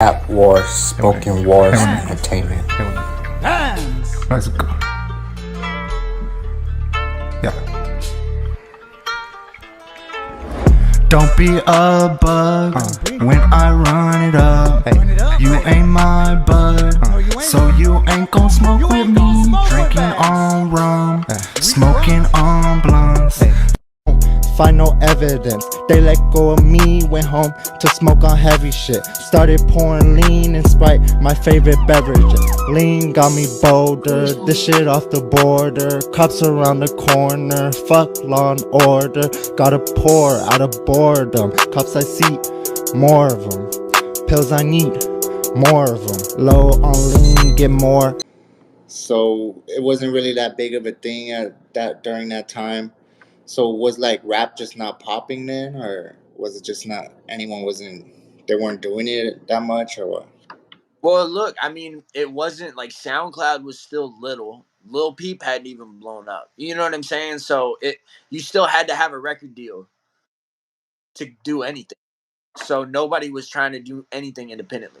Rap wars, spoken wars, entertainment. Let's go. Yeah. Don't be a bug when I run it up. You ain't my bud, so you ain't gon' smoke with me. Drinking on rum, smoking on blunts. Find no evidence, they let go of me. Went home to smoke on heavy shit. Started pouring lean and Sprite, my favorite beverage. Lean got me bolder, this shit off the border. Cops around the corner, fuck law and order. Gotta pour out of boredom. Cops I see, more of them. Pills I need, more of them. Low on lean, get more. So it wasn't really that big of a thing at that during that time. So was like rap just not popping then, or was it just not anyone wasn't they weren't doing it that much, or what? Well, look, I mean, it wasn't like SoundCloud was still little. Lil Peep hadn't even blown up. You know what I'm saying? So you still had to have a record deal to do anything. So nobody was trying to do anything independently.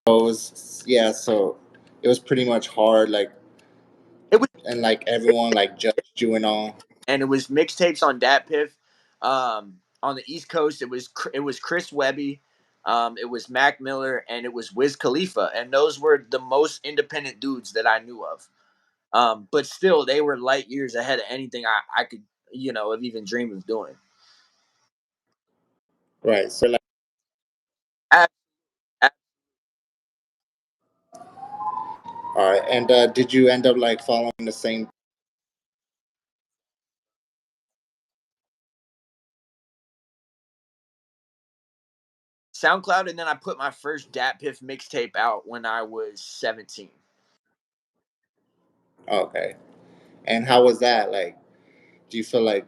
So it was yeah. So it was pretty much hard, like It was, and like everyone like judged you and all. and it was mixtapes on Dat Piff. On the East Coast, it was Chris Webby, it was Mac Miller, and it was Wiz Khalifa, and those were the most independent dudes that I knew of. But still, they were light years ahead of anything I could, have even dreamed of doing. Right. So like, At, at all right. And did you end up like following the same? SoundCloud, and then I put my first Dat Piff mixtape out when I was 17. Okay. And how was that? Like, do you feel like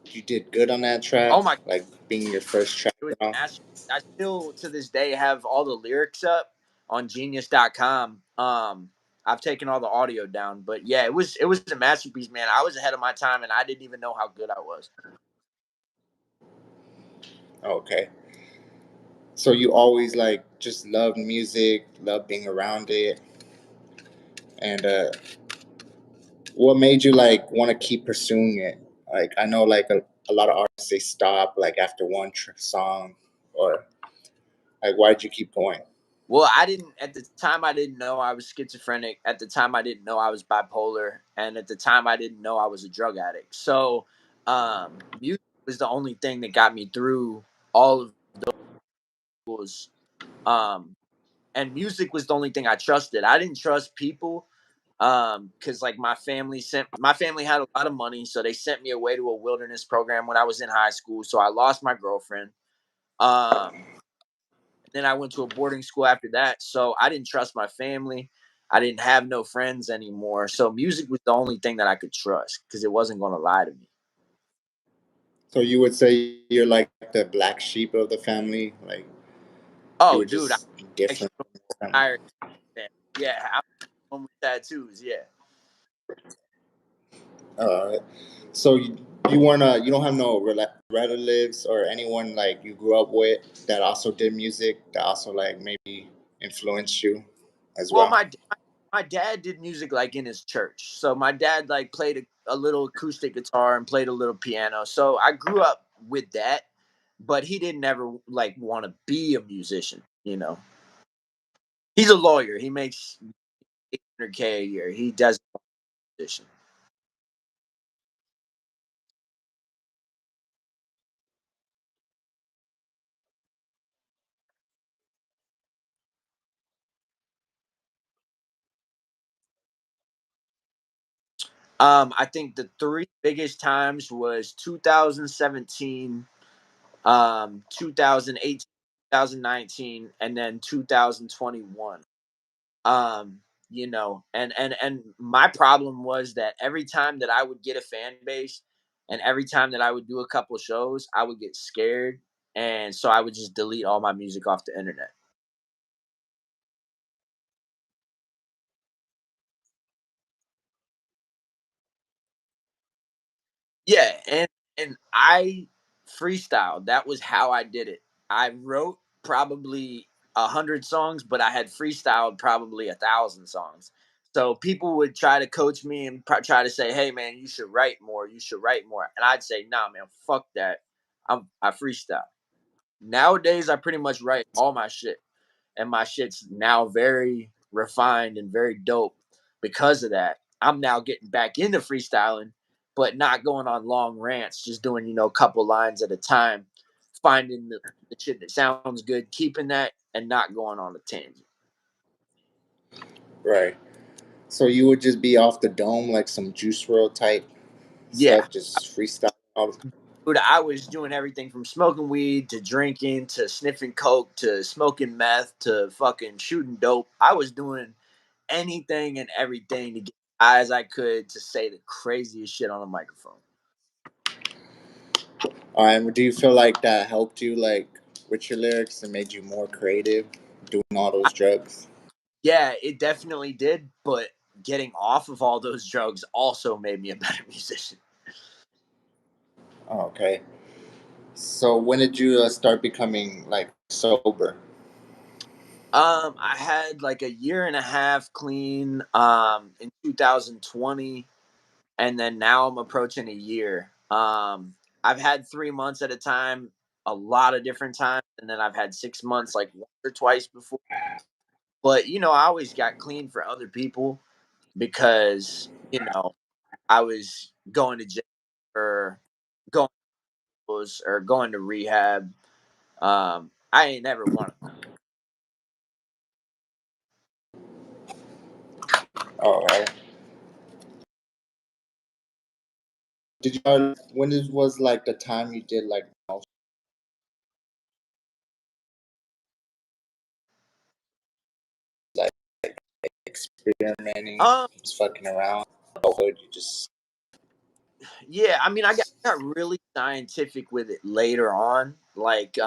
you did good on that track? Oh my, Like being your first track it was and all? massive. I still to this day have all the lyrics up on genius.com. I've taken all the audio down, but yeah, it was a masterpiece, man. I was ahead of my time and I didn't even know how good I was. Okay. So you always like just loved music, loved being around it, and what made you like want to keep pursuing it? Like I know like a lot of artists they stop like after one song, or like why'd you keep going? Well, I didn't at the time I didn't know I was schizophrenic. At the time I didn't know I was bipolar, and at the time I didn't know I was a drug addict. So, music was the only thing that got me through all of those. Um, and music was the only thing I trusted. I didn't trust people, because like my family had a lot of money, so they sent me away to a wilderness program when I was in high school. So I lost my girlfriend. Um, Then I went to a boarding school after that, so I didn't trust my family. I didn't have no friends anymore. So music was the only thing that I could trust because it wasn't going to lie to me. So you would say you're like the black sheep of the family, like you Oh, were dude, I just actually different from the family. tired. Yeah, I'm one with tattoos. Yeah. Uh, so you weren't you don't have no relatives or anyone like you grew up with that also did music that also like maybe influenced you as Well, well. my dad did music like in his church. So my dad like played a little acoustic guitar and played a little piano. So I grew up with that, but he didn't ever like want to be a musician. He's a lawyer. He makes 800K a year. He does musician. I think the three biggest times was 2017, 2018, 2019, and then 2021. And my problem was that every time that I would get a fan base and every time that I would do a couple shows, I would get scared. And so I would just delete all my music off the internet. Yeah, and I freestyle. That was how I did it. I wrote probably 100 songs, but I had freestyled probably 1,000 songs. So people would try to coach me and try to say, "Hey, man, you should write more. You should write more." And I'd say, "Nah, man, fuck that. I freestyle." Nowadays, I pretty much write all my shit, and my shit's now very refined and very dope because of that. I'm now getting back into freestyling, but not going on long rants, just doing, a couple lines at a time, finding the shit that sounds good, keeping that, and not going on a tangent. Right. So you would just be off the dome like some Juice World type Yeah. stuff, just freestyle. Dude, I was doing everything from smoking weed to drinking to sniffing coke to smoking meth to fucking shooting dope. I was doing anything and everything to get as I could to say the craziest shit on a microphone. And do you feel like that helped you, like, with your lyrics and made you more creative doing all those drugs? Yeah, it definitely did, but getting off of all those drugs also made me a better musician. Oh, okay. So when did you start becoming like sober? I had like a year and a half clean in 2020, and then now I'm approaching a year. I've had 3 months at a time, a lot of different times, and then I've had 6 months like once or twice before. But I always got clean for other people because I was going to jail or going or going to rehab. I ain't never wanted. All right. Did you when it was like the time you did like most, like experimenting, Um, just fucking around? Adulthood, you just yeah, I mean, I got really scientific with it later on. Like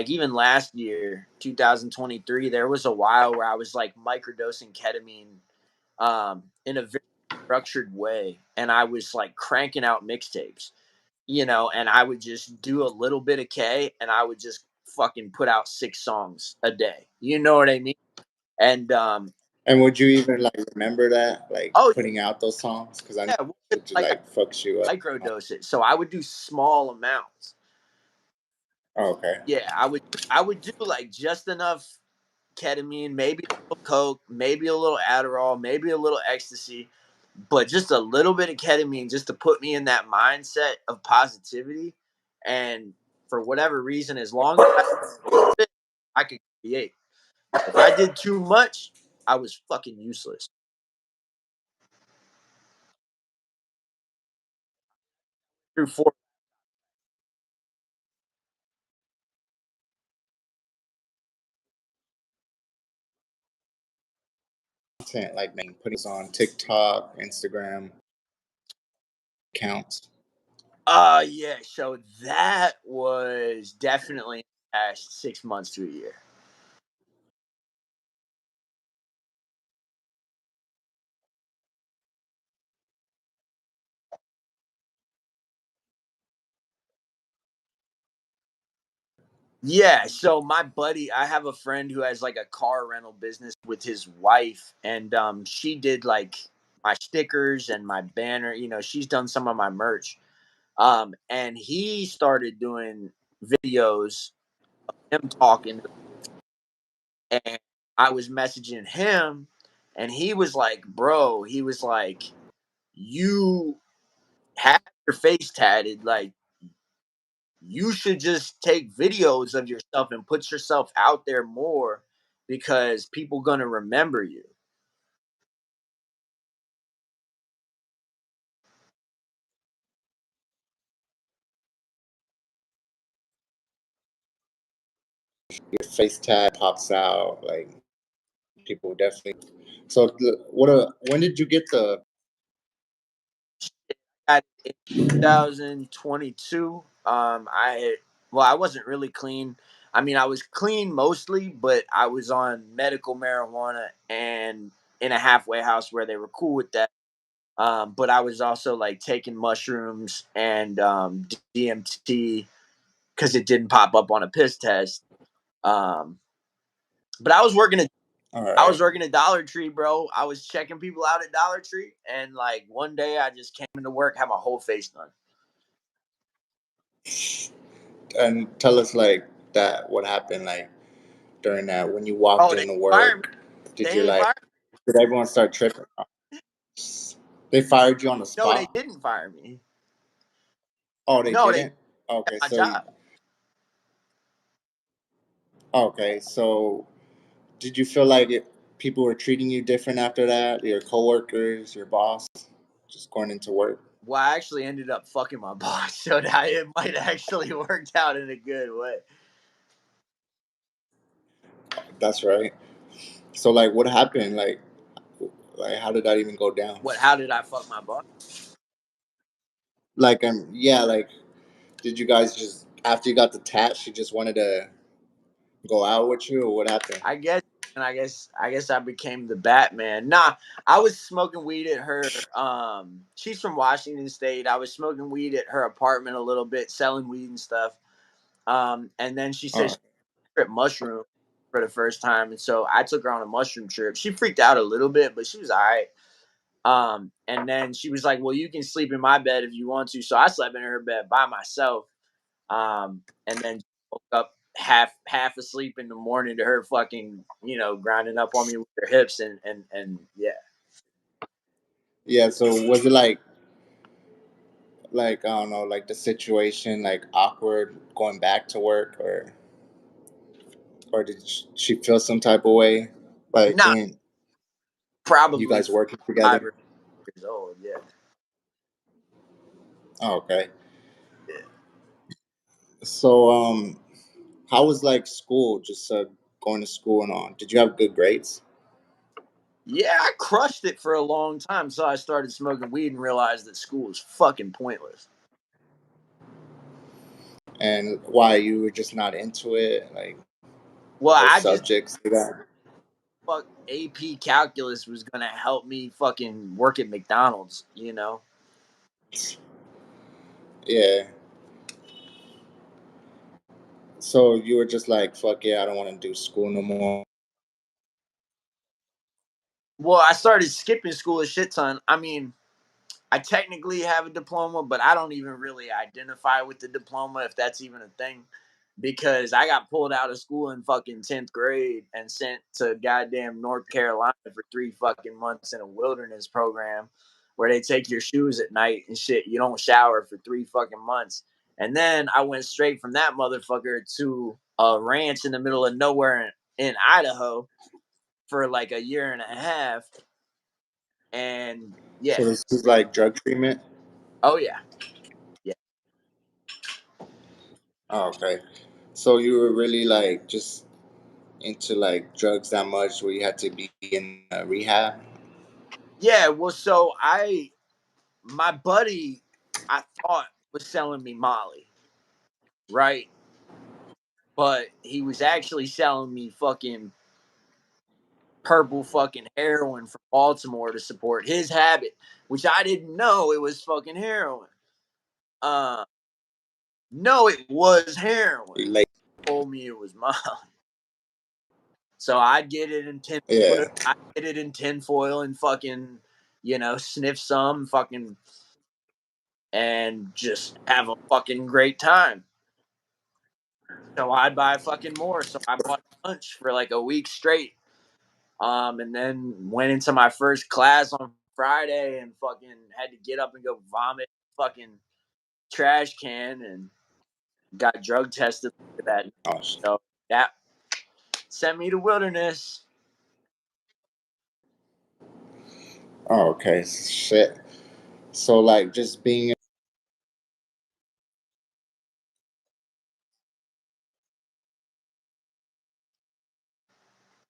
even last year, 2023, there was a while where I was like microdosing ketamine, in a very structured way, and I was like cranking out mixtapes. And I would just do a little bit of K, and I would just fucking put out 6 songs a day. You know what I mean? And and would you even like remember that, like oh putting out those songs? Because I know yeah, it just, like I like fucks you up. microdose it, so I would do small amounts. Oh, okay. Yeah, I would do like just enough ketamine, maybe a little coke, maybe a little Adderall, maybe a little ecstasy, but just a little bit of ketamine just to put me in that mindset of positivity. And for whatever reason, as long as I could create. If I did too much, I was fucking useless. Through four. Content like making putting on TikTok, Instagram accounts. Yeah. So that was definitely past 6 months to a year. Yeah, so my buddy, I have a friend who has like a car rental business with his wife, and she did like my stickers and my banner. She's done some of my merch. And he started doing videos, him talking, and I was messaging him, and he was like, "Bro," he was like, "You have your face tatted, like." You should just take videos of yourself and put yourself out there more because people gonna remember you. Your face tag pops out, like people definitely. So when did you get the? In 2022, I wasn't really clean. I mean, I was clean mostly, but I was on medical marijuana and in a halfway house where they were cool with that. But I was also like taking mushrooms and DMT because it didn't pop up on a piss test. Um, but All I right. was working at Dollar Tree, bro. I was checking people out at Dollar Tree, and like one day I just came into work, had my whole face done. And tell us like that. What happened like during that when you walked Oh, they into fired me. work? Did you They ain't like? fired. Did everyone start tripping? They fired you on the No, they spot. didn't fire me. Oh, they No, they didn't. Okay, kept my so job. okay, so did you feel like people were treating you different after that? Your coworkers, your boss, just going into work. Well, I actually ended up fucking my boss, so that it might actually worked out in a good way. That's right. So like, what happened? Like how did that even go down? What? How did I fuck my boss? Like, yeah, like, did you guys just after you got the tat, she just wanted to go out with you, or what happened? I guess, and I guess I became the Batman. Nah, I was smoking weed at her. She's from Washington State. I was smoking weed at her apartment a little bit, selling weed and stuff. And then she said Oh, she tripped mushroom for the first time, and so I took her on a mushroom trip. She freaked out a little bit, but she was all right. And then she was like, "Well, you can sleep in my bed if you want to." So I slept in her bed by myself. And then woke up half asleep in the morning to her fucking grinding up on me with her hips and yeah. yeah. So was it like I don't know, like the situation like awkward going back to work, or did she feel some type of way like Not when you probably guys working 5 together? or 6 years old. Yeah, Oh, okay. yeah, So how was like school? Just going to school and all. Did you have good grades? yeah. I crushed it for a long time, so I started smoking weed and realized that school was fucking pointless. And why you were just not into it? Like the Well, whole I just subjects you got. fuck AP calculus was gonna help me fucking work at McDonald's. Yeah. So you were just like, fuck yeah, I don't want to do school no more. Well, I started skipping school a shit ton. I mean, I technically have a diploma, but I don't even really identify with the diploma if that's even a thing. Because I got pulled out of school in fucking 10th grade and sent to goddamn North Carolina for 3 fucking months in a wilderness program where they take your shoes at night and shit. You don't shower for 3 fucking months. And then I went straight from that motherfucker to a ranch in the middle of nowhere in Idaho for like a year and a half. And yeah. So this was like drug treatment. Oh, yeah. Yeah. Oh, okay. So you were really like just into like drugs that much where you had to be in rehab. Yeah, well, so my buddy, I thought was selling me Molly, right? But he was actually selling me fucking purple fucking heroin from Baltimore to support his habit, which I didn't know it was fucking heroin. Uh, no, it was heroin. Like, Told me it was Molly. So I'd get it in tinfoil. yeah. I get it in tinfoil and fucking, sniff some fucking and just have a fucking great time. So I'd buy fucking more. So I bought lunch for like a week straight. And then went into my first class on Friday and fucking had to get up and go vomit fucking trash can and got drug tested for that. Oh, So that sent me to wilderness. oh, okay. Shit. So like just being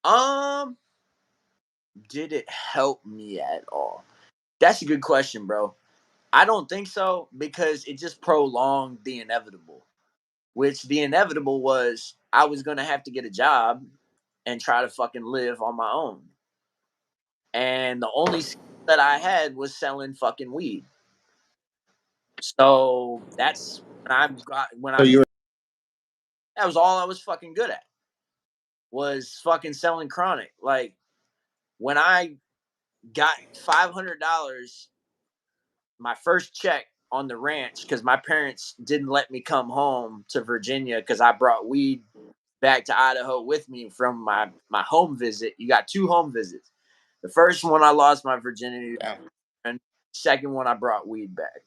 Um, did it help me at all? That's a good question, bro. I don't think so because it just prolonged the inevitable. Which the inevitable was I was gonna have to get a job and try to fucking live on my own. And the only skill that I had was selling fucking weed. So that's when So I you were that was all I was fucking good at, was fucking selling chronic. Like when I got $500, my first check on the ranch, because my parents didn't let me come home to Virginia because I brought weed back to Idaho with me from my home visit. You got 2 home visits. The first one I lost my virginity, damn. and second one I brought weed back.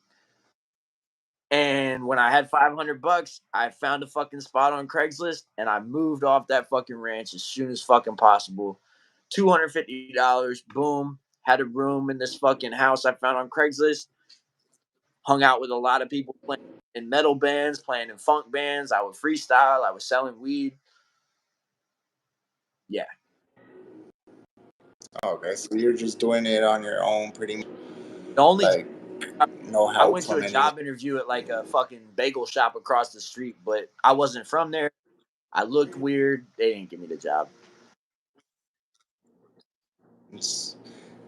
And when I had $500, I found a fucking spot on Craigslist and I moved off that fucking ranch as soon as fucking possible. $250, boom. Had a room in this fucking house I found on Craigslist. Hung out with a lot of people playing in metal bands, playing in funk bands. I would freestyle. I was selling weed. Yeah. Okay, so you're just doing it on your own, pretty much, The only like no I help went to from a anyone. job interview at like a fucking bagel shop across the street, but I wasn't from there. I looked weird. They didn't give me the job.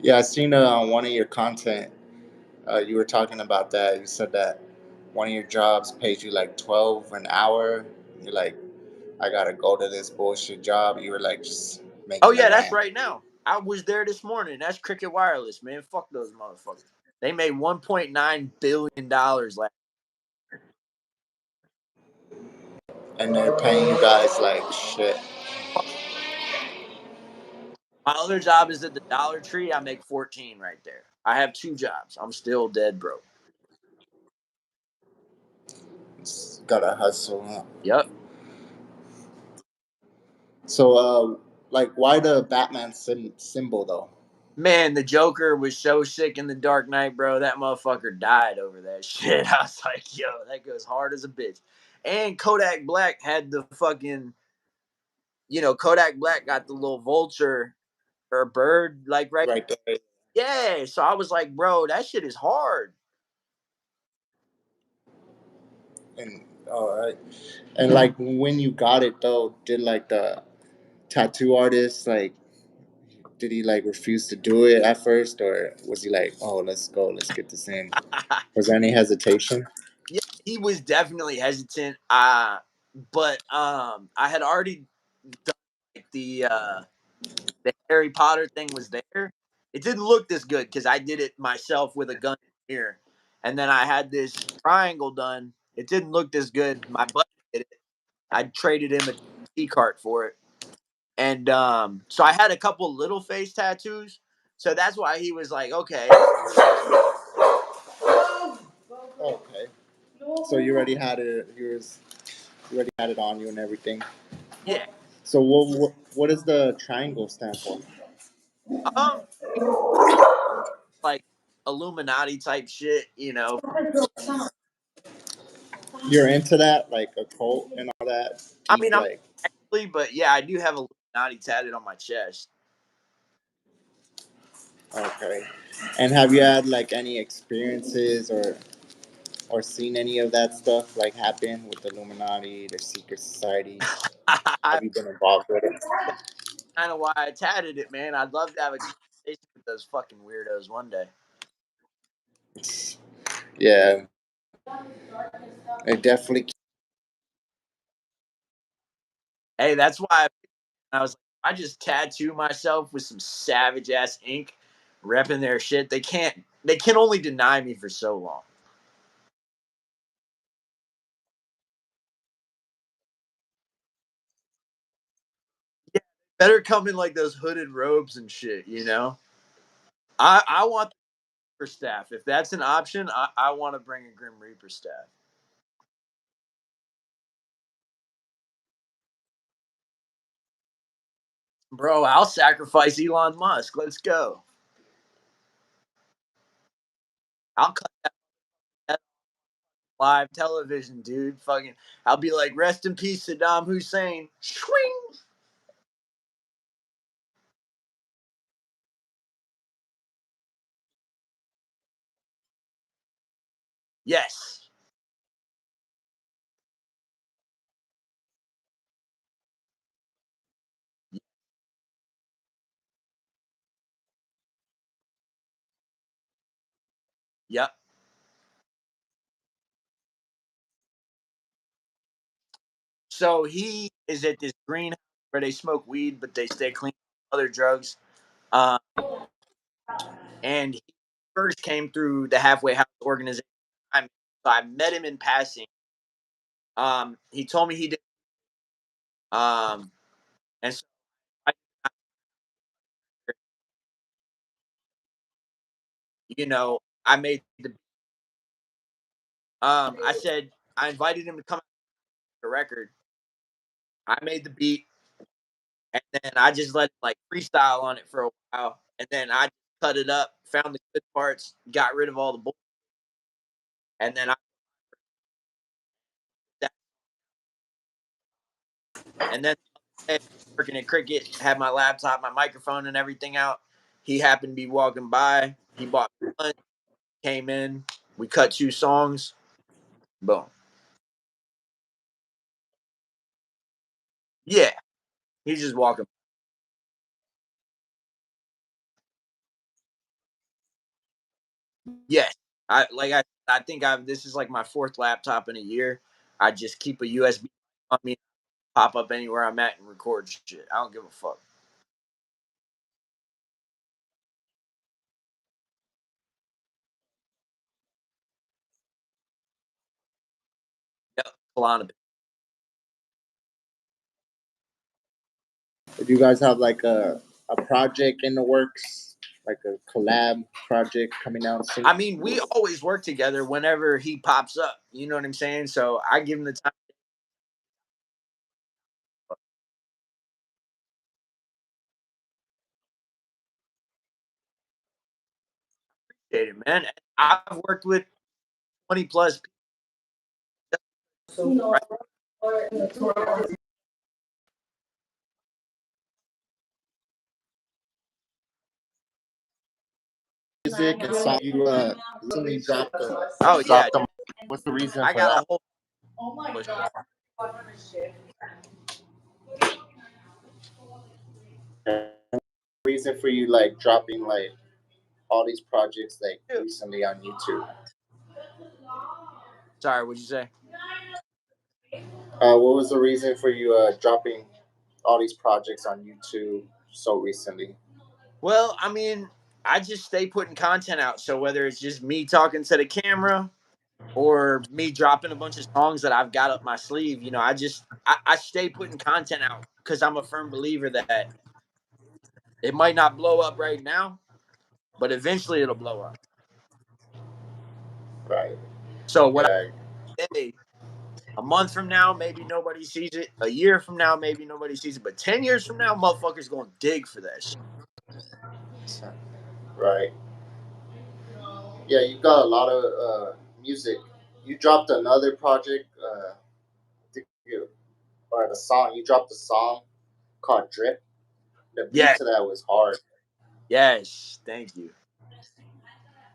Yeah, I seen on one of your content. You were talking about that. You said that one of your jobs paid you like 12 an hour. You're like, I gotta go to this bullshit job. You were like just Oh making a yeah, that's rant. right now. I was there this morning. That's Cricket Wireless, man. Fuck those motherfuckers. They made $1.9 billion last. And they're paying you guys like shit. My other job is at the Dollar Tree. I make 14 right there. I have 2 jobs. I'm still dead broke. It's gotta hustle. Huh? Yep. So, like, why the Batman symbol though? Man, the Joker was so sick in the Dark Knight, bro. That motherfucker died over that shit. I was like, yo, that goes hard as a bitch. And Kodak Black had the fucking, Kodak Black got the little vulture or bird, like, right. Right there. Yeah. So I was like, bro, that shit is hard. And all right. And like when you got it though, did like the tattoo artist like did he like refuse to do it at first, or was he like, oh, let's go, let's get this in? Was there any hesitation? Yeah, he was definitely hesitant. But I had already done like the Harry Potter thing was there. It didn't look this good because I did it myself with a gun here, and then I had this triangle done. It didn't look this good. My buddy did it. I traded him a T cart for it, and so I had a couple little face tattoos. So that's why he was like, okay, Okay. So you already had it. You already had it on you and everything. yeah. So what does the triangle stand for? Um, like Illuminati type shit. You're into that, like a cult and all that I deep, mean, I'm like actually, but yeah, I do have Illuminati tatted on my chest. okay. And have you had like any experiences or seen any of that stuff like happen with the Illuminati, the secret society? Have you been involved with it? That's kind of why I tatted it, man. I'd love to have a conversation with those fucking weirdos one day. Yeah, they definitely. Hey, that's why I was like, I just tattoo myself with some savage ass ink, repping their shit. They can only deny me for so long. Yeah, better come in like those hooded robes and shit. I want the Reaper staff. If that's an option, I want to bring a Grim Reaper staff. Bro, I'll sacrifice Elon Musk. Let's go. I'll cut that live television, dude. Fucking, I'll be like, rest in peace, Saddam Hussein. Swing. Yes. Yep. So he is at this greenhouse where they smoke weed, but they stay clean of other drugs. Um, and he first came through the Halfway House organization. So I met him in passing. He told me he did. Um, and so I, I made the. I said I invited him to come out the record. I made the beat, and then I just let him like freestyle on it for a while, and then I cut it up, found the good parts, got rid of all the bull, and then I and then working at Cricket, had my laptop, my microphone, and everything out. He happened to be walking by. He bought lunch, came in. We cut 2 songs. Boom. Yeah, he's just walking. Yes, I think this is like my 4th laptop in a year. I just keep a USB on me, pop up anywhere I'm at, and record shit. I don't give a fuck. Yep, Kalana. Do you guys have like a project in the works, like a collab project coming out soon? I mean, we always work together whenever he pops up. You know what I'm saying? So I give him the time. It, man. I've worked with 20 plus people. Right? Music and song you recently dropped. Oh yeah, Dropped them. What's the reason I for got that? a whole. Reason for you like dropping like all these projects like recently on YouTube? Sorry, what'd you say? What was the reason for you dropping all these projects on YouTube so recently? Well, I mean, I just stay putting content out. So whether it's just me talking to the camera or me dropping a bunch of songs that I've got up my sleeve, I stay putting content out because I'm a firm believer that it might not blow up right now, but eventually it'll blow up. Right. So what Yeah. I say, a month from now, maybe nobody sees it. A year from now, maybe nobody sees it. But 10 years from now, motherfuckers gonna dig for that shit. Right. Yeah, you got a lot of music. You dropped another project, or the song. You dropped a song called "Drip." The beat Yeah. to that was hard. Yes. Thank you.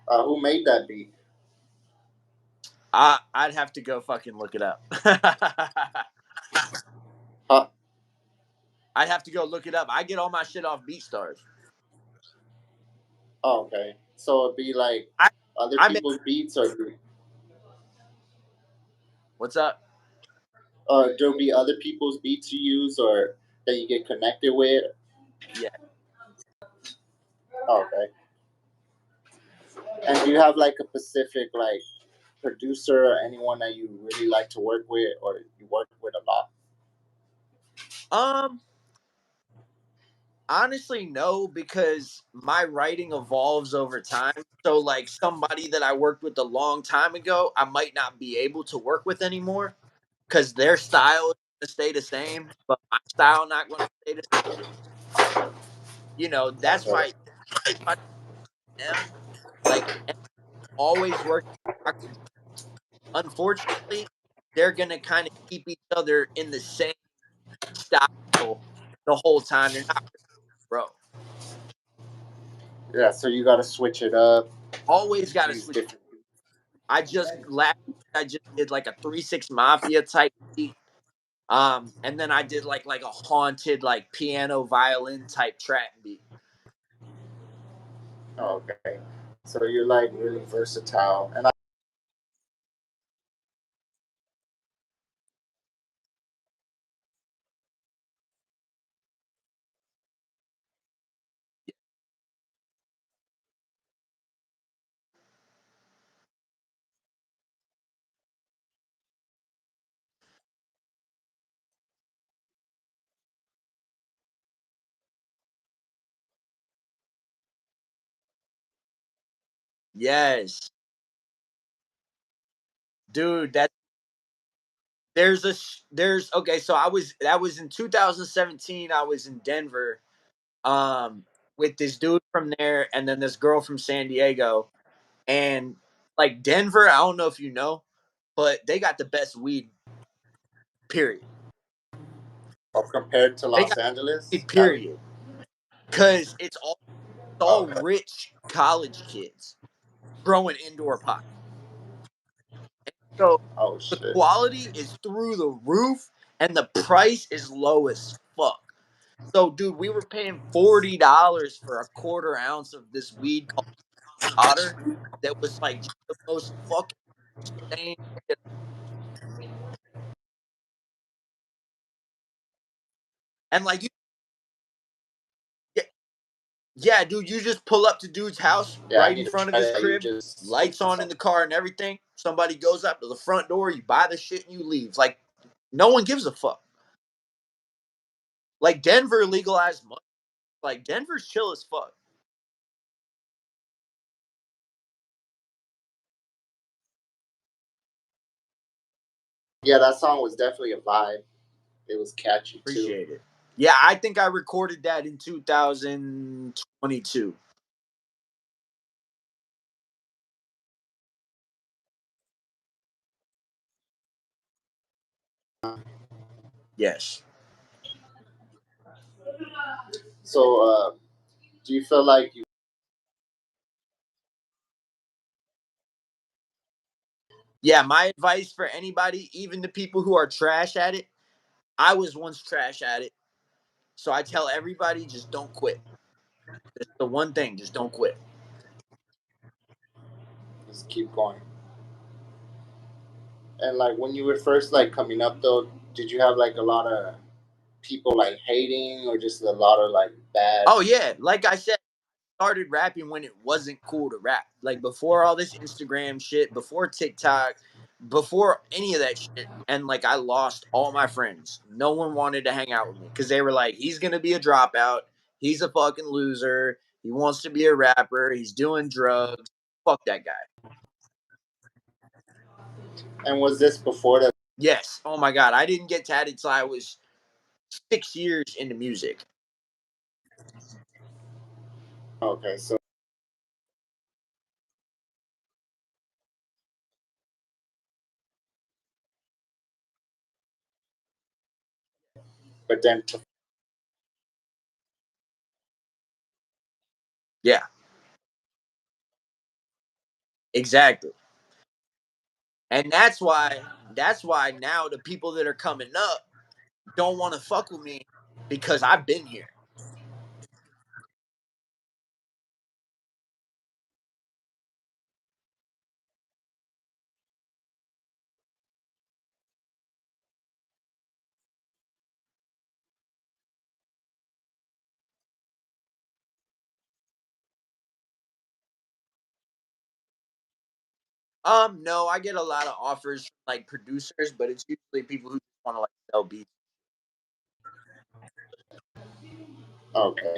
Who made that beat? I'd have to go fucking look it up. Huh? I'd have to go look it up. I get all my shit off BeatStars. Oh, okay. So it'd be like I other I make people's beats, or what's up? there'll be other people's beats you use, or that you get connected with. Yeah. Oh, okay. And do you have like a specific like producer or anyone that you really like to work with, or you work with a lot? Um. Honestly, no, because my writing evolves over time. So, like somebody that I worked with a long time ago, I might not be able to work with anymore because their style is going to stay the same, but my style not going to stay the same. That's Okay. why I am like always working. Unfortunately, they're going to kind of keep each other in the same style the whole time. They're not, bro. Yeah, so you got to switch it up. Always got to Use switch. different. I just did like a 3-6 Mafia type beat. And then I did like a haunted like piano violin type trap beat. Oh, okay. So you're like really versatile, and Yes, dude. There's okay. So that was in 2017. I was in Denver, um, with this dude from there, and then this girl from San Diego, and like Denver. I don't know if you know, but they got the best weed. Period. or compared to They Los got Angeles, weed. Cali. Period. Because it's all Okay. rich college kids growing indoor pot. So Oh the shit. quality is through the roof and the price is low as fuck. So, dude, we were paying $40 for a quarter ounce of this weed called otter that was like just the most fucking insane shit. And like yeah, yeah, dude, you just pull up to dude's house Yeah, I right in need to front of try his that. You crib, just spoke lights on on in something. the car and everything. Somebody goes up to the front door, you buy the shit and you leave. Like no one gives a fuck. Like Denver legalized money. Like Denver's chill as fuck. Yeah, that song was definitely a vibe. It was catchy too. Appreciate it. Yeah, I think I recorded that in 2022. Yes. So, do you feel like you? Yeah, my advice for anybody, even the people who are trash at it, I was once trash at it. So I tell everybody just don't quit. That's the one thing, just don't quit. Just keep going. And like when you were first like coming up though, did you have like a lot of people like hating or just a lot of like bad? Oh yeah, like I said, started rapping when it wasn't cool to rap. Like before all this Instagram shit, before TikTok, before any of that shit. And like I lost all my friends. No one wanted to hang out with me because they were like, he's gonna be a dropout. He's a fucking loser. He wants to be a rapper. He's doing drugs. Fuck that guy. And was this before that? Yes. Oh my god. I didn't get tatted till I was 6 years into music. Okay, so but then Yeah. Exactly. And that's why now the people that are coming up don't want to fuck with me because I've been here. No, I get a lot of offers from like producers, but it's usually people who just want to like sell beats. okay.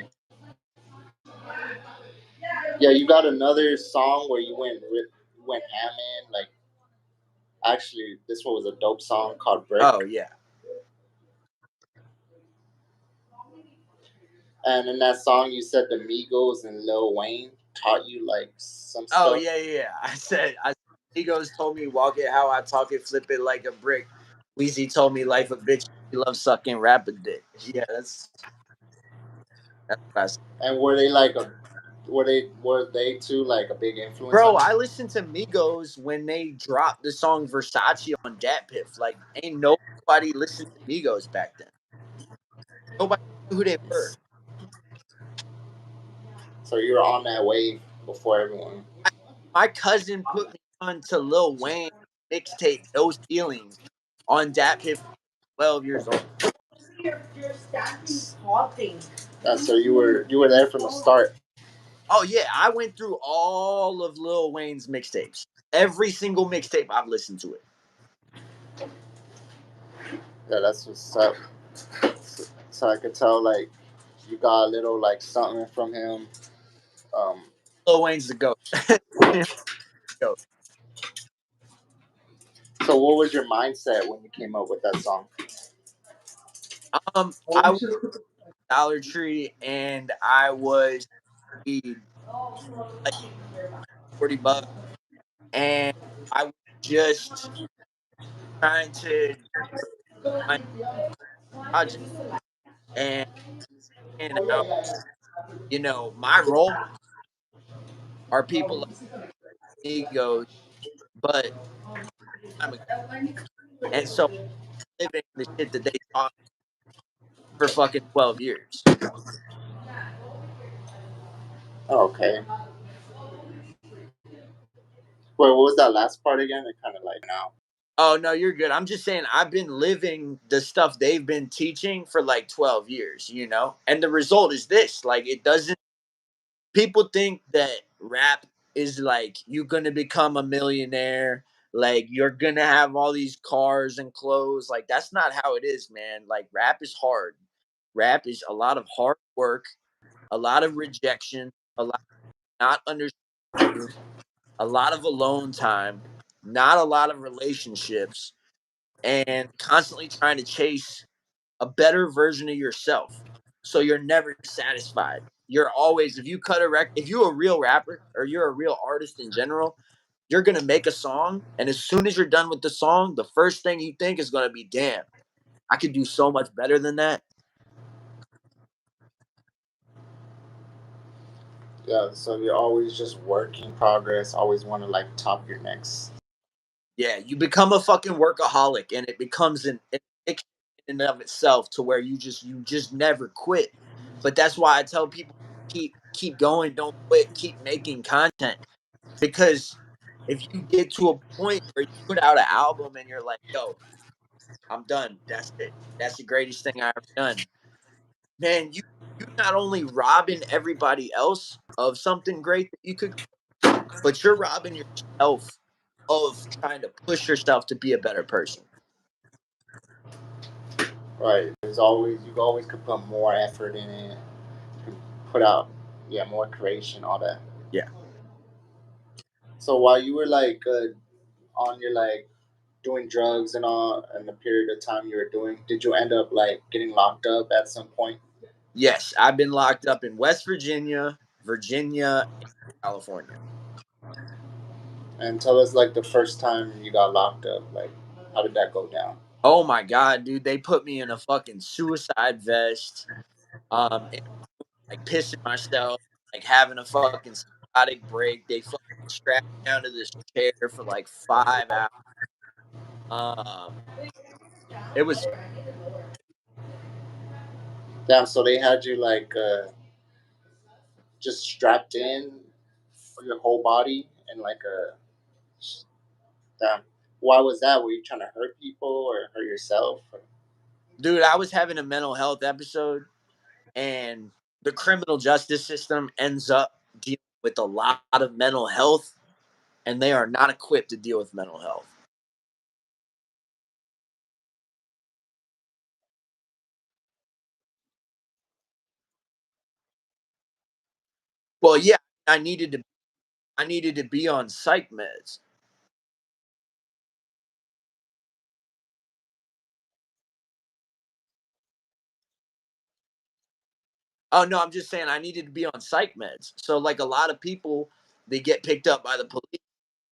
Yeah, you got another song where you went ham in. Like actually, this one was a dope song called "Brick." Oh yeah. And in that song, you said the Migos and Lil Wayne taught you like some Oh stuff. yeah, yeah, yeah. Egos told me walk it how I talk it, flip it like a brick. Weezy told me life a bitch. He loves sucking rapper dick. Yeah, that's what I said. And were they like a were they too like a big influence Bro, on I you? listened to Migos when they dropped the song Versace on Dat Piff. Like, ain't nobody listened to Migos back then. Nobody knew who they were. So you were on that wave before everyone. My cousin put me on to Lil Wayne mixtape "No Ceilings" on Dat Piff. 12 years old. So you were there from the start. Oh yeah, I went through all of Lil Wayne's mixtapes. Every single mixtape I've listened to it. Yeah, that's what's up. So I could tell like you got a little like something from him. Um, Lil Wayne's the goat. Goat. so what was your mindset when you came up with that song? I was Dollar Tree and I was paid like $40, and I was just trying to my project and out. My role are people like egos, but I'm a, and so living the shit that they taught for fucking 12 years. Okay. Wait, what was that last part again? It kind of like now. Oh no, you're good. I'm just saying I've been living the stuff they've been teaching for like 12 years. And the result is this. Like it doesn't people think that rap is like you're going to become a millionaire, like you're going to have all these cars and clothes. Like that's not how it is, man. Like rap is hard. Rap is a lot of hard work, a lot of rejection, a lot of not understanding you, a lot of alone time, not a lot of relationships, and constantly trying to chase a better version of yourself. So you're never satisfied. You're always, if you cut a if you're a real rapper or you're a real artist in general, you're gonna make a song, and as soon as you're done with the song, the first thing you think is gonna be, "Damn, I could do so much better than that." Yeah, so you're always just working progress. Always want to like top your next. Yeah, you become a fucking workaholic, and it becomes an addiction in and of itself to where you just never quit. But that's why I tell people keep going, don't quit, keep making content. Because if you get to a point where you put out an album and you're like, "Yo, I'm done. That's it. That's the greatest thing I ever done." Man, you not only robbing everybody else of something great that you could, but you're robbing yourself of trying to push yourself to be a better person. Right. There's always you always could put more effort in it. Could put out more creation, all that. Yeah. So while you were like on your like doing drugs and all, and the period of time you were doing, did you end up like getting locked up at some point? Yes, I've been locked up in West Virginia, Virginia, and California. And tell us like the first time you got locked up, like how did that go down? Oh my god, dude, they put me in a fucking suicide vest. And like pissing myself, like having a fucking psychotic break. They fucking strapped me down to this chair for like 5 hours. Um, it was, Damn, so they had you like just strapped in for your whole body and like a damn. Why was that? Were you trying to hurt people or hurt yourself? Or- dude. I was having a mental health episode, and the criminal justice system ends up dealing with a lot of mental health, and they are not equipped to deal with mental health. Well, yeah, I needed to. I needed to be on psych meds. Oh no, I'm just saying I needed to be on psych meds. So like a lot of people, they get picked up by the police.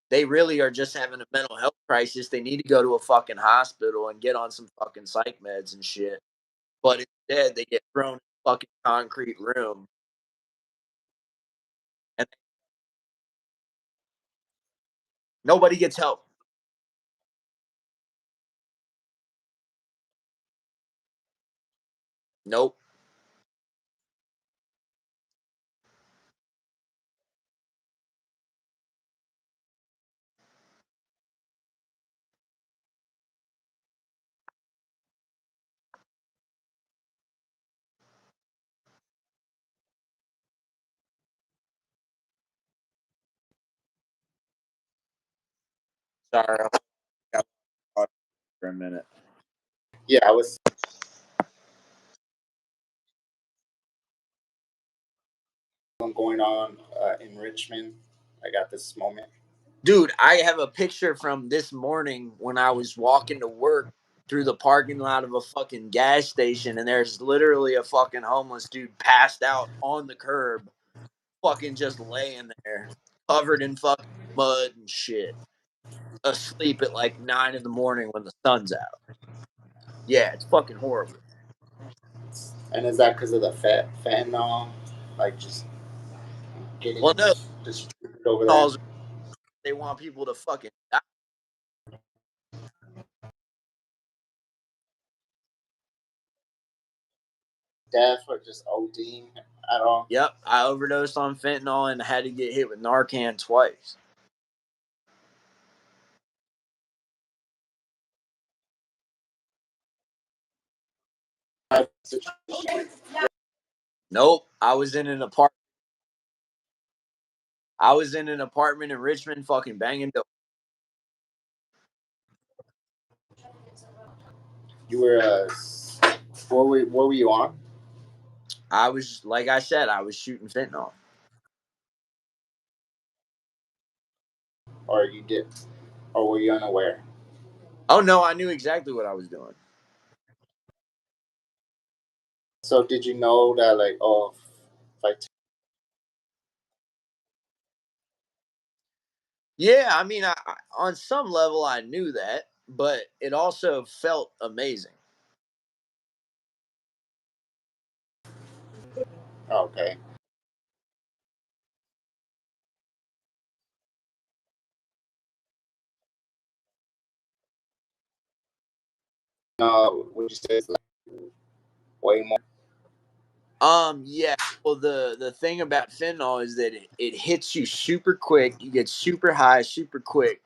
They really are just having a mental health crisis. They need to go to a fucking hospital and get on some fucking psych meds and shit. But instead, they get thrown in a fucking concrete room, and nobody gets help. Nope. Sorry, I got for a minute. Yeah, I was going on in Richmond. I got this moment. Dude, I have a picture from this morning when I was walking to work through the parking lot of a fucking gas station, and there's literally a fucking homeless dude passed out on the curb, fucking just laying there, covered in fucking mud and shit, asleep at like 9 in the morning when the sun's out. Yeah, it's fucking horrible. And is that because of the fentanyl? Like just Well, getting no, distributed over there? calls they want people to fucking die. Death or just ODing at all? Yep, I overdosed on fentanyl and had to get hit with Narcan twice. Nope, I was in an apartment in Richmond, fucking banging doors. You were what were you on? I was, like I said, I was shooting fentanyl. Or you did, or were you unaware? Oh no, I knew exactly what I was doing. So did you know that like, oh, if I Yeah, I mean, on some level I knew that, but it also felt amazing. okay. Would you say it's like way more? Yeah. Well, the thing about fentanyl is that it hits you super quick. You get super high super quick,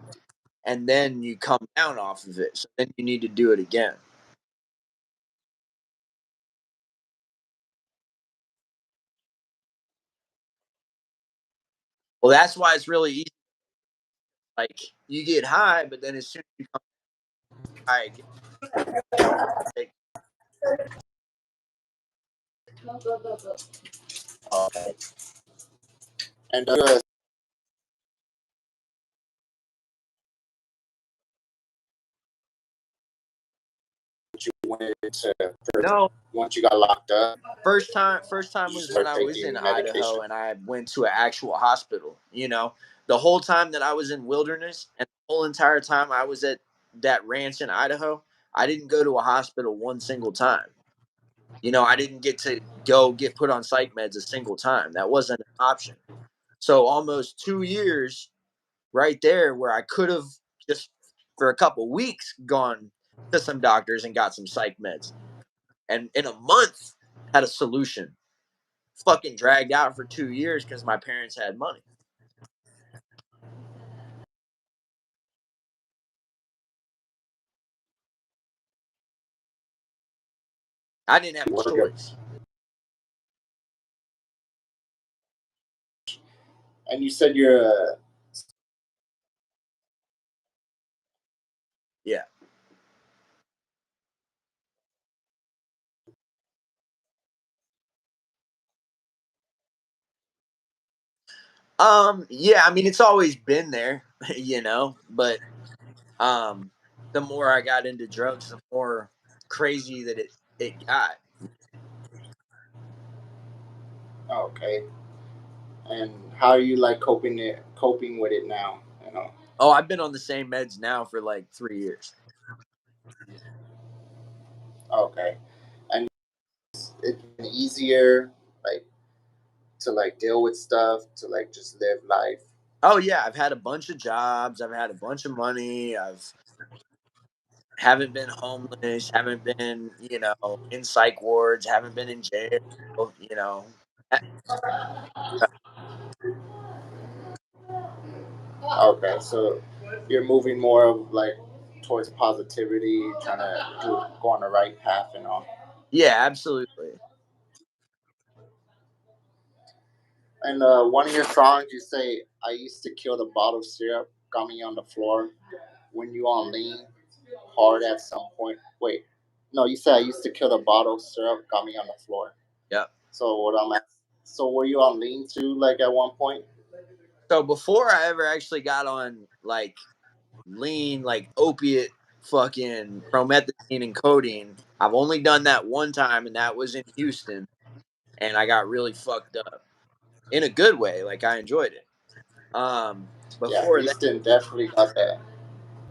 and then you come down off of it. So then you need to do it again. Well, that's why it's really easy. Like you get high, but then as soon as you come high again, like, Okay. And you went into prison no. once you got locked up? First time You was when start I was in taking medication. Idaho and I went to an actual hospital. The whole time that I was in wilderness and the whole entire time I was at that ranch in Idaho, I didn't go to a hospital one single time. I didn't get to go get put on psych meds a single time. That wasn't an option. So almost 2 years right there where I could have just for a couple weeks gone to some doctors and got some psych meds. And in a month had a solution. Fucking dragged out for 2 years because my parents had money. I didn't have a Work. choice. And you said you're Yeah. Yeah, I mean it's always been there, but um the more I got into drugs, the more crazy that it got. okay. And how are you like coping with it now? You know. Oh, I've been on the same meds now for like 3 years. Okay. And it's been easier, like to like deal with stuff, to like just live life. Oh yeah, I've had a bunch of jobs, I've had a bunch of money, I've haven't been homeless, haven't been, in psych wards, haven't been in jail, you know. Okay, so you're moving more of like towards positivity, trying to go on the right path and all. Yeah, absolutely. And one of your songs, you say, "I used to kill the bottle syrup, got me on the floor." when you on lean hard at some point. Wait, no, you said I used to kill the bottle syrup, got me on the floor. Yep. So what I'm at? So were you on lean too? Like at one point? So before I ever actually got on like lean, like opiate, fucking promethazine and codeine, I've only done that one time, and that was in Houston, and I got really fucked up in a good way. Like I enjoyed it. Yeah, Before that, Houston definitely got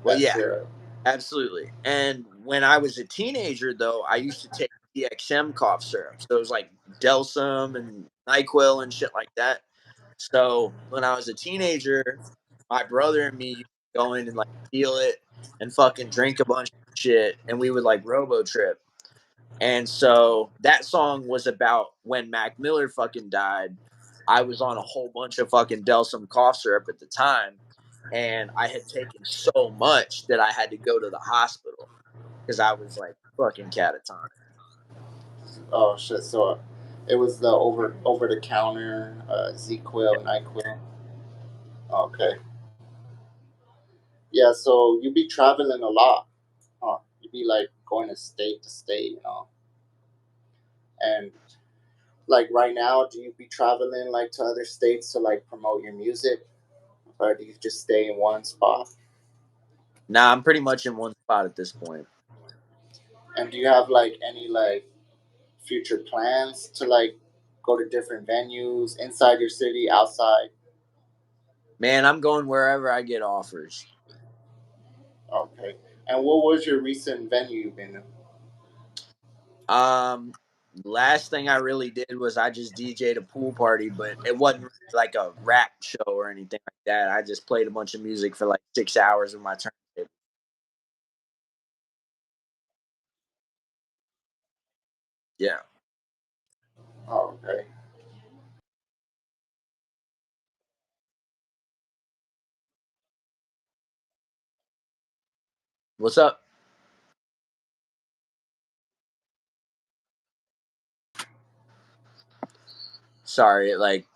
well, that yeah, syrup. absolutely. And when I was a teenager, though, I used to take DXM cough syrup. So it was like Delsum and NyQuil and shit like that. So when I was a teenager, my brother and me used to go in and like steal it and fucking drink a bunch of shit, and we would like robo trip. And so that song was about when Mac Miller fucking died. I was on a whole bunch of fucking Delsum cough syrup at the time, and I had taken so much that I had to go to the hospital because I was like fucking catatonic. Oh shit! So it was the over the counter Z-Quil, NyQuil. Okay. Yeah. So you be traveling a lot, huh? You be like going to state, and like right now, do you be traveling like to other states to like promote your music, or do you just stay in one spot? Now I'm pretty much in one spot at this point. And do you have like any like future plans to like go to different venues inside your city, outside? Man, I'm going wherever I get offers. Okay. And what was your recent venue you've been to? Um, Last thing I really did was I just DJ'd a pool party, but it wasn't really like a rap show or anything like that. I just played a bunch of music for like 6 hours with my turntable. Yeah. Oh, okay. What's up? Sorry, like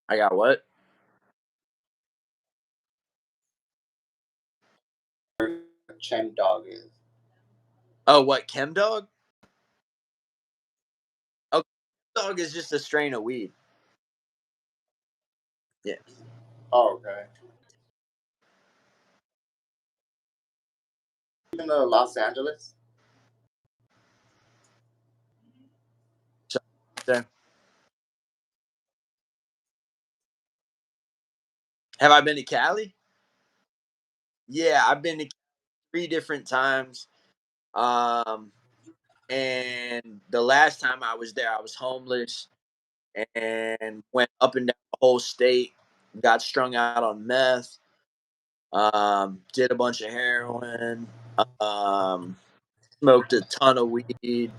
I got what? Chen Dog is. Oh, what Chem Dog? Oh, Dog is just a strain of weed. Yeah. Oh, okay. In Los Angeles? So, so, have I been to Cali? Yeah, I've been to 3 different times. Um, and the last time I was there, I was homeless and went up and down the whole state. Got strung out on meth. Did a bunch of heroin. Um, Smoked a ton of weed.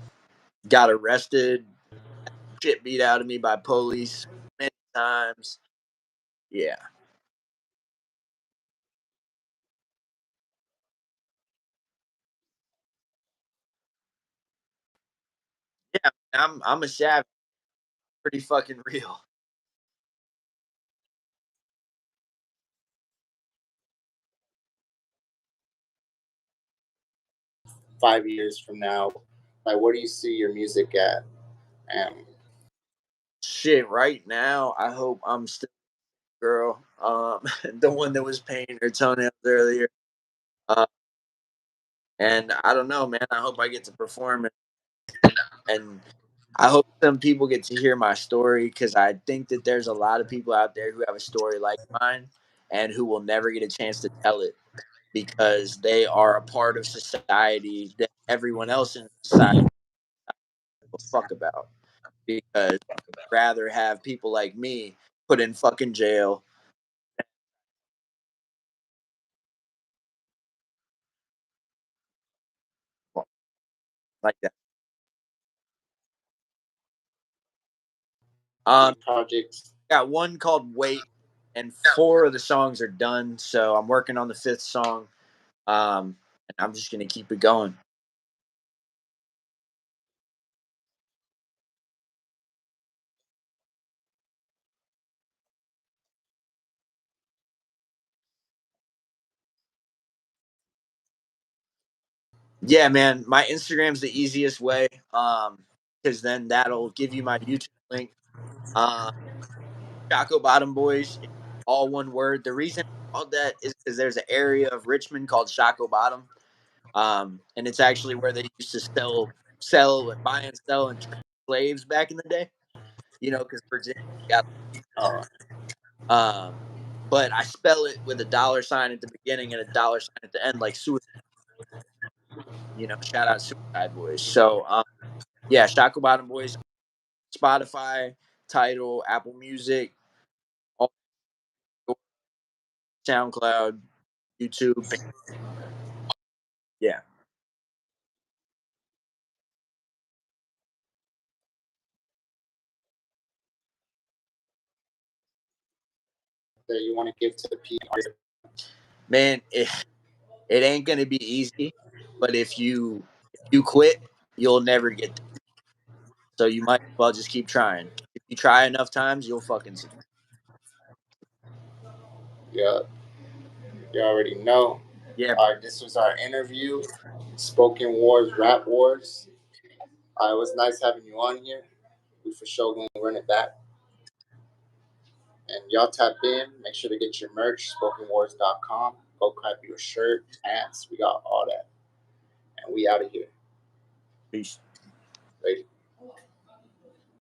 Got arrested. Shit beat out of me by police many times. Yeah, yeah. I'm a savage. Pretty fucking real. 5 years from now, like where do you see your music at? And Shit, right now, I hope I'm still a girl. The one that was painting her toenails earlier. Uh, and I don't know, man. I hope I get to perform and I hope some people get to hear my story because I think that there's a lot of people out there who have a story like mine and who will never get a chance to tell it because they are a part of society that everyone else in society will fuck about. Because rather have people like me put in fucking jail like that. any Um, projects? got one called Wait, and 4 of the songs are done. So I'm working on the 5th song. And I'm just gonna keep it going. Yeah, man. My Instagram's the easiest way. Because then that'll give you my YouTube link. Um, Choco Bottom Boys, all one word. The reason I called that is because there's an area of Richmond called Choco Bottom, and it's actually where they used to sell, buy and sell and trade slaves back in the day. Because Virginia got. Oh, But I spell it with a dollar sign at the beginning and a dollar sign at the end, like suicide. Shout out Suicide Boys. So, yeah, Choco Bottom Boys, Spotify, Tidal, Apple Music, all SoundCloud, YouTube. Yeah. that you want to give to the people? Man, it ain't gonna be easy, but if you quit, you'll never get there. So you might as well just keep trying. If you try enough times, you'll fucking succeed. Yeah, you already know. Yeah, All right, this was our interview, Spoken Wars, Rap Wars. It was nice having you on here. We for sure gonna run it back. And y'all tap in. Make sure to get your merch, spokenwars.com. Go grab your shirt, pants. We got all that. And we out of here. peace. Later.